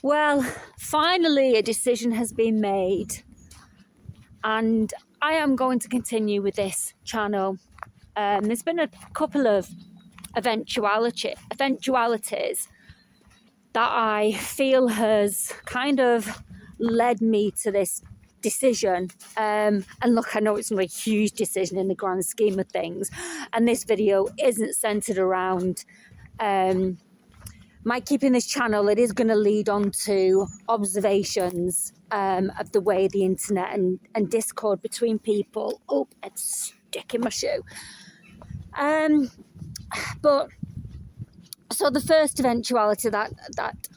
Well, finally a decision has been made, and I am going to continue with this channel. There's been a couple of eventualities that I feel has kind of led me to this decision. And look, I know it's not a huge decision in the grand scheme of things, and this video isn't centered around my keeping this channel. It is going to lead on to observations of the way the internet and discord between people. Oh, it's sticking my shoe. But so the first eventuality that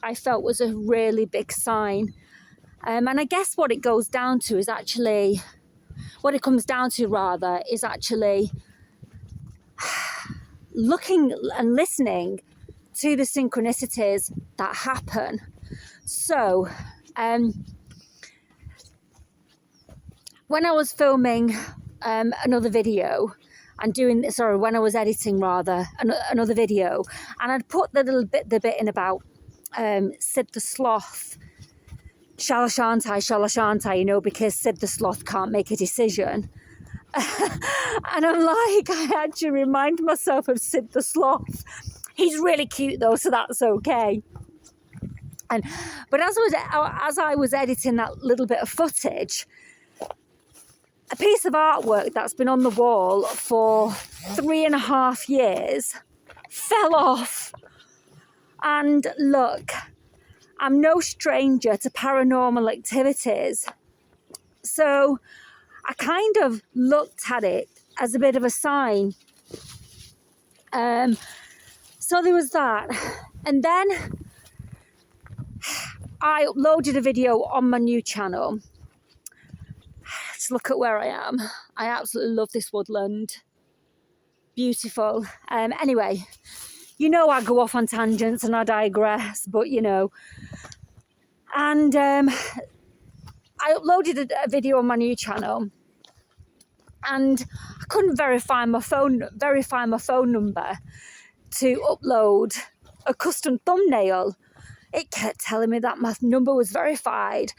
I felt was a really big sign, and I guess what it comes down to is actually looking and listening to the synchronicities that happen. So when I was filming another video when I was editing another video, and I'd put the bit in about Sid the Sloth, shall shan't I, because Sid the Sloth can't make a decision. And I'm like, I had to remind myself of Sid the Sloth. He's really cute though, so that's okay. But as I was editing that little bit of footage, a piece of artwork that's been on the wall for 3.5 years fell off. And look, I'm no stranger to paranormal activities, so I kind of looked at it as a bit of a sign. So there was that. And then I uploaded a video on my new channel. Just look at where I am. I absolutely love this woodland. Beautiful. Anyway, I go off on tangents and I digress, but And I uploaded a video on my new channel, and I couldn't verify my phone number to upload a custom thumbnail. It kept telling me that my number was verified.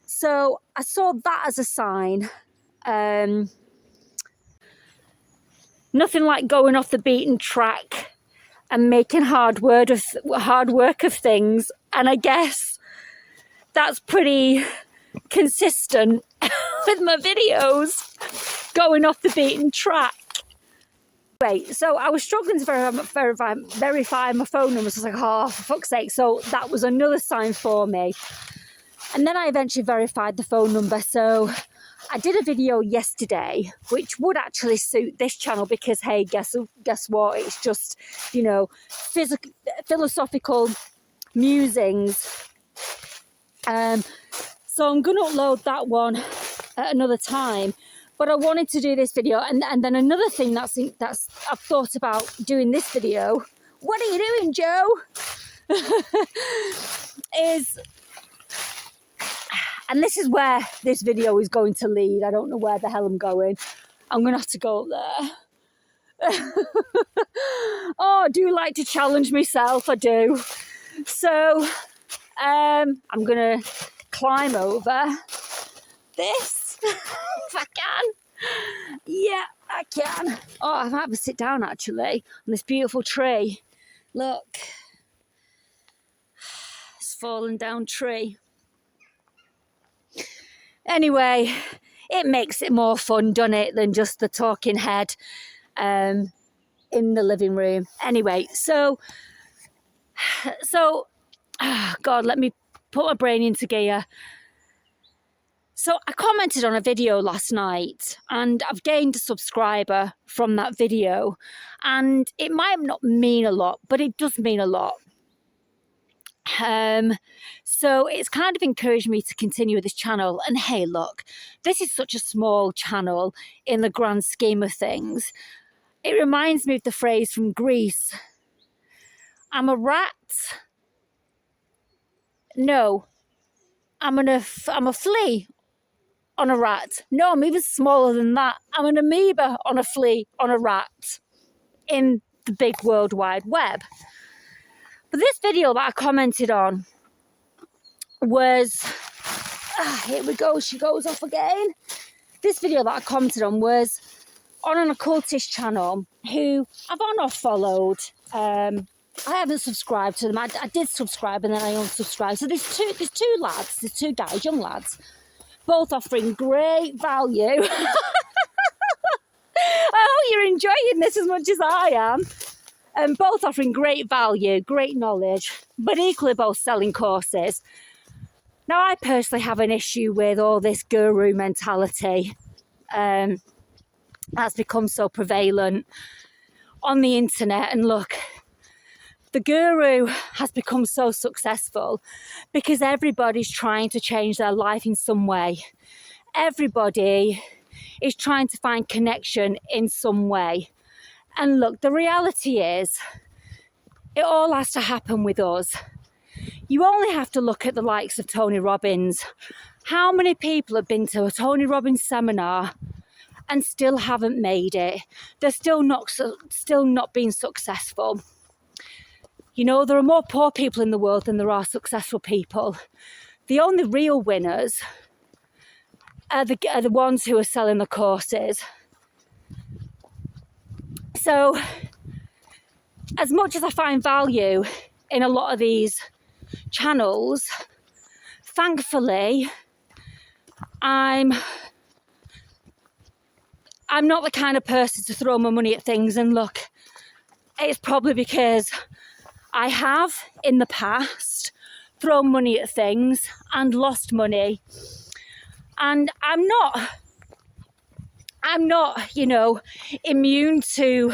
So I saw that as a sign. Nothing like going off the beaten track and making hard work of things. And I guess that's pretty consistent with my videos, going off the beaten track. Wait, so I was struggling to verify my phone number. So I was like, oh, for fuck's sake. So that was another sign for me. And then I eventually verified the phone number. So I did a video yesterday, which would actually suit this channel because, hey, guess what? It's just, philosophical musings. So I'm going to upload that one at another time. But I wanted to do this video, and then another thing that's I've thought about doing this video. What are you doing, Joe? And this is where this video is going to lead. I don't know where the hell I'm going. I'm going to have to go up there. Oh, I do like to challenge myself. I do. So I'm going to climb over this. If I can. Yeah, I can. Oh, I might have to sit down actually on this beautiful tree. Look. It's fallen down tree. Anyway, it makes it more fun, doesn't it, than just the talking head in the living room. Anyway, so oh God, let me put my brain into gear. So I commented on a video last night, and I've gained a subscriber from that video, and it might not mean a lot, but it does mean a lot. So it's kind of encouraged me to continue with this channel. And hey, look, this is such a small channel in the grand scheme of things. It reminds me of the phrase from Greece. I'm a rat. No, I'm a flea on a rat. No, I'm even smaller than that. I'm an amoeba on a flea on a rat in the big World Wide Web. But this video that I commented on, was, here we go, she goes off again. This video that I commented on was on an occultist channel who I've on or followed. I haven't subscribed to them. I did subscribe and then I unsubscribed. So there's two lads, there's two guys, young lads, both offering great value. I hope you're enjoying this as much as I am. And both offering great value, great knowledge, but equally both selling courses. Now, I personally have an issue with all this guru mentality that's become so prevalent on the internet. And look, the guru has become so successful because everybody's trying to change their life in some way. Everybody is trying to find connection in some way. And look, the reality is, it all has to happen with us. You only have to look at the likes of Tony Robbins. How many people have been to a Tony Robbins seminar and still haven't made it? They're still not being successful. You know, there are more poor people in the world than there are successful people. The only real winners are the ones who are selling the courses. So, as much as I find value in a lot of these channels, thankfully, I'm not the kind of person to throw my money at things. And look, it's probably because I have in the past thrown money at things and lost money. And I'm not, you know, immune to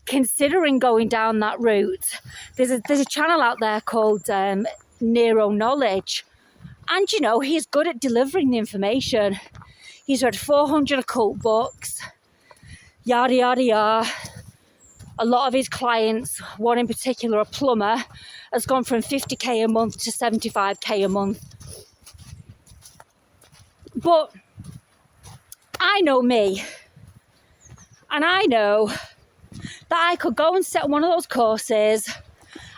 considering going down that route. There's a channel out there called Nero Knowledge, and you know, he's good at delivering the information. He's read 400 occult books, yada yada yada. A lot of his clients, one in particular, a plumber, has gone from 50k a month to 75k a month. But I know me, and I know that I could go and sit on one of those courses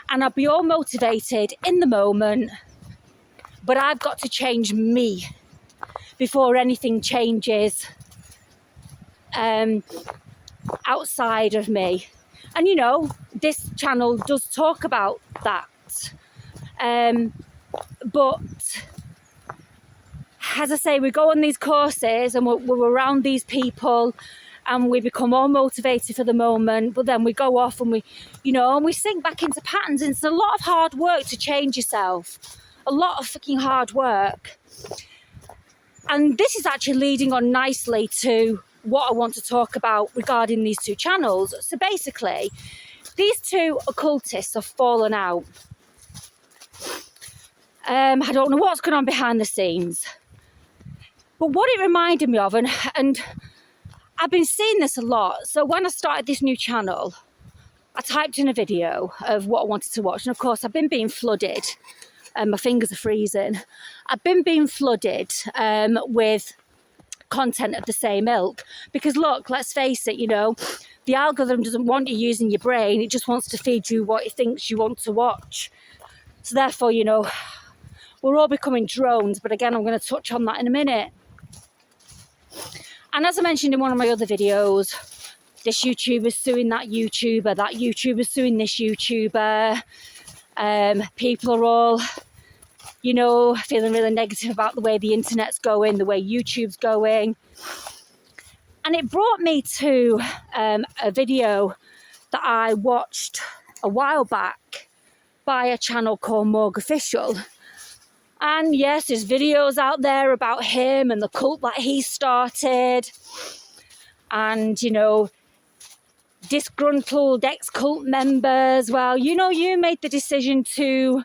and I'd be all motivated in the moment, but I've got to change me before anything changes outside of me. And you know, this channel does talk about that, but as I say, we go on these courses and we're around these people and we become all motivated for the moment, but then we go off and we sink back into patterns. And it's a lot of hard work to change yourself, a lot of fucking hard work. And this is actually leading on nicely to what I want to talk about regarding these two channels. So basically, these two occultists have fallen out. I don't know what's going on behind the scenes. But what it reminded me of, and I've been seeing this a lot. So when I started this new channel, I typed in a video of what I wanted to watch. And of course, I've been being flooded. My fingers are freezing. I've been being flooded with content of the same ilk. Because look, let's face it, you know, the algorithm doesn't want you using your brain. It just wants to feed you what it thinks you want to watch. So therefore, you know, we're all becoming drones. But again, I'm going to touch on that in a minute. And as I mentioned in one of my other videos, this YouTuber's suing that YouTuber's suing this YouTuber. People are all, you know, feeling really negative about the way the internet's going, the way YouTube's going. And it brought me to a video that I watched a while back by a channel called Morg Official. And yes, there's videos out there about him and the cult that he started. And, you know, disgruntled ex-cult members. Well, you know, you made the decision to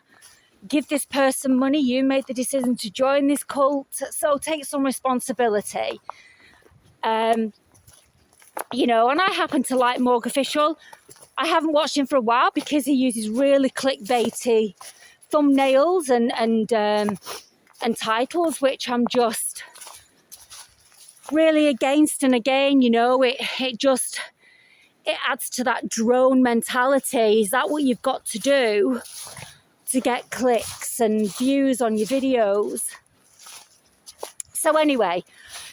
give this person money. You made the decision to join this cult. So take some responsibility. You know, and I happen to like Morg Official. I haven't watched him for a while because he uses really clickbaity thumbnails and titles, which I'm just really against. And again, you know, it adds to that drone mentality. Is that what you've got to do to get clicks and views on your videos. So anyway,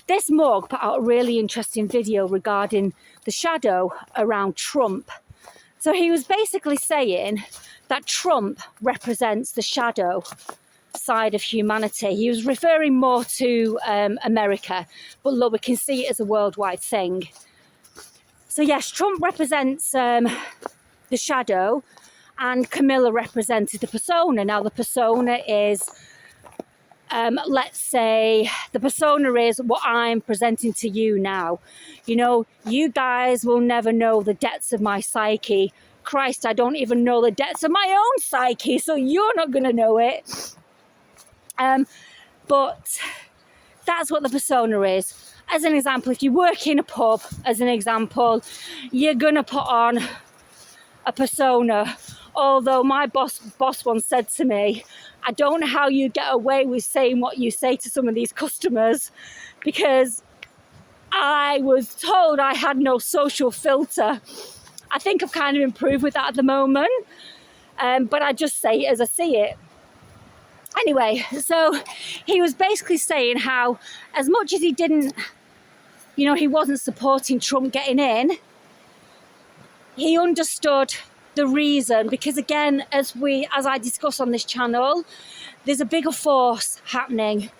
this mug put out a really interesting video regarding the shadow around Trump. So he was basically saying that Trump represents the shadow side of humanity. He was referring more to America, but look, we can see it as a worldwide thing. So yes, Trump represents the shadow, and Camilla represented the persona. Now the persona is, let's say, the persona is what I'm presenting to you now. You know, you guys will never know the depths of my psyche. Christ, I don't even know the depths of my own psyche, so you're not going to know it. But that's what the persona is. As an example, if you work in a pub, as an example, you're going to put on a persona. Although my boss once said to me, I don't know how you get away with saying what you say to some of these customers, because I was told I had no social filter. I think I've kind of improved with that at the moment, but I just say it as I see it. Anyway, so he was basically saying how, as much as he didn't, you know, he wasn't supporting Trump getting in, he understood the reason, because again, as I discuss on this channel, there's a bigger force happening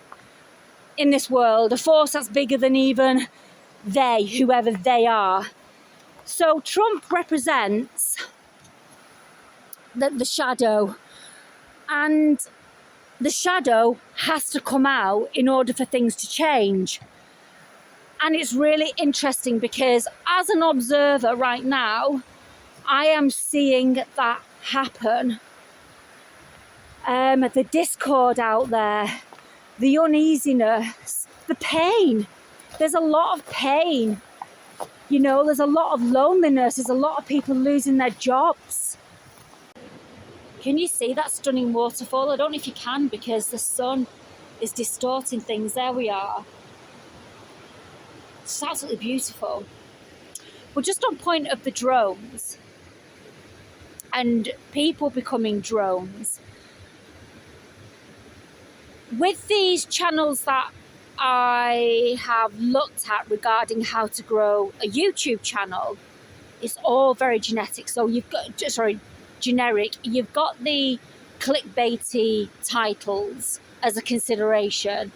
in this world, a force that's bigger than even they, whoever they are. So Trump represents the shadow, and the shadow has to come out in order for things to change. And it's really interesting because as an observer right now, I am seeing that happen. The discord out there, the uneasiness, the pain. There's a lot of pain. You know, there's a lot of loneliness. There's a lot of people losing their jobs. Can you see that stunning waterfall? I don't know if you can because the sun is distorting things. There we are. It's absolutely beautiful. But just on point of the drones and people becoming drones, with these channels that I have looked at regarding how to grow a YouTube channel, it's all very generic. So you've got, generic. You've got the clickbaity titles as a consideration,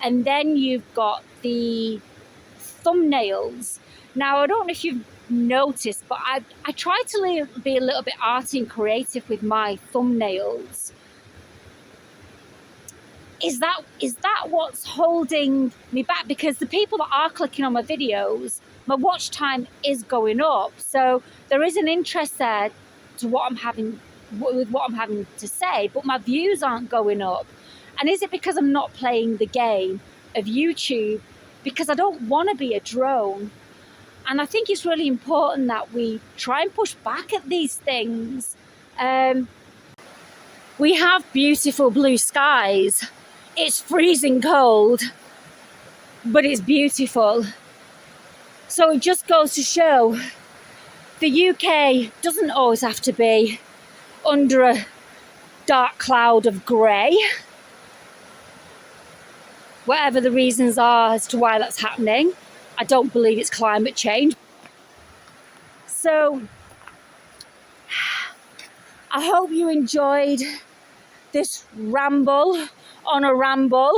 and then you've got the thumbnails. Now, I don't know if you've noticed, but I try to be a little bit arty and creative with my thumbnails. Is that what's holding me back? Because the people that are clicking on my videos, my watch time is going up. So there is an interest there to what I'm having to say, but my views aren't going up. And is it because I'm not playing the game of YouTube? Because I don't want to be a drone. And I think it's really important that we try and push back at these things. We have beautiful blue skies. It's freezing cold, but it's beautiful. So it just goes to show the UK doesn't always have to be under a dark cloud of grey. Whatever the reasons are as to why that's happening, I don't believe it's climate change. So I hope you enjoyed this ramble on a ramble.